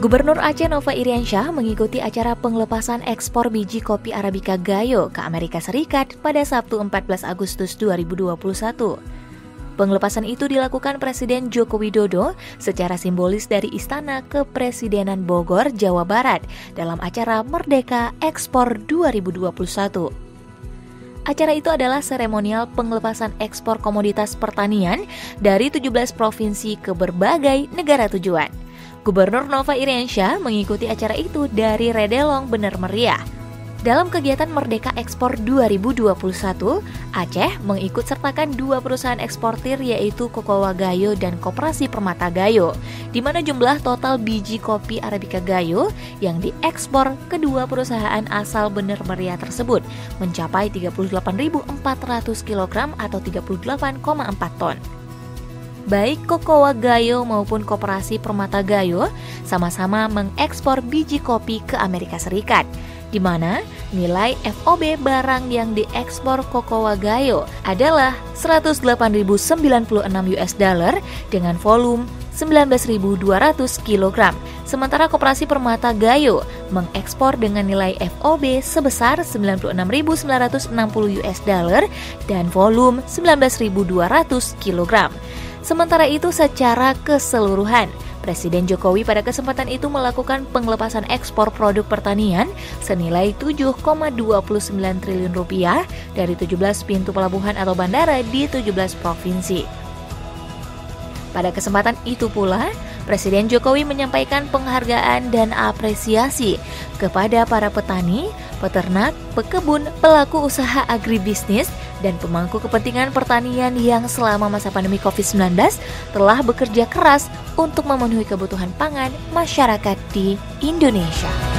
Gubernur Aceh Nova Iriansyah mengikuti acara penglepasan ekspor biji kopi Arabica Gayo ke Amerika Serikat pada Sabtu 14 Agustus 2021. Penglepasan itu dilakukan Presiden Joko Widodo secara simbolis dari Istana Kepresidenan Bogor, Jawa Barat dalam acara Merdeka Ekspor 2021. Acara itu adalah seremonial penglepasan ekspor komoditas pertanian dari 17 provinsi ke berbagai negara tujuan. Gubernur Nova Iriansyah mengikuti acara itu dari Redelong Bener Meriah. Dalam kegiatan Merdeka Ekspor 2021, Aceh mengikut sertakan dua perusahaan eksportir yaitu Cocoa Gayo dan Koperasi Permata Gayo, di mana jumlah total biji kopi Arabica Gayo yang diekspor kedua perusahaan asal Bener Meriah tersebut mencapai 38.400 kg atau 38,4 ton. Baik Cocoa Gayo maupun Koperasi Permata Gayo sama-sama mengekspor biji kopi ke Amerika Serikat, di mana nilai FOB barang yang diekspor Cocoa Gayo adalah 108.096 US dollar dengan volume 19.200 kg. Sementara Koperasi Permata Gayo mengekspor dengan nilai FOB sebesar 96.960 US dollar dan volume 19.200 kg. Sementara itu secara keseluruhan, Presiden Jokowi pada kesempatan itu melakukan penglepasan ekspor produk pertanian senilai 7,29 triliun rupiah dari 17 pintu pelabuhan atau bandara di 17 provinsi. Pada kesempatan itu pula, Presiden Jokowi menyampaikan penghargaan dan apresiasi kepada para petani, peternak, pekebun, pelaku usaha agribisnis, dan pemangku kepentingan pertanian yang selama masa pandemi COVID-19 telah bekerja keras untuk memenuhi kebutuhan pangan masyarakat di Indonesia.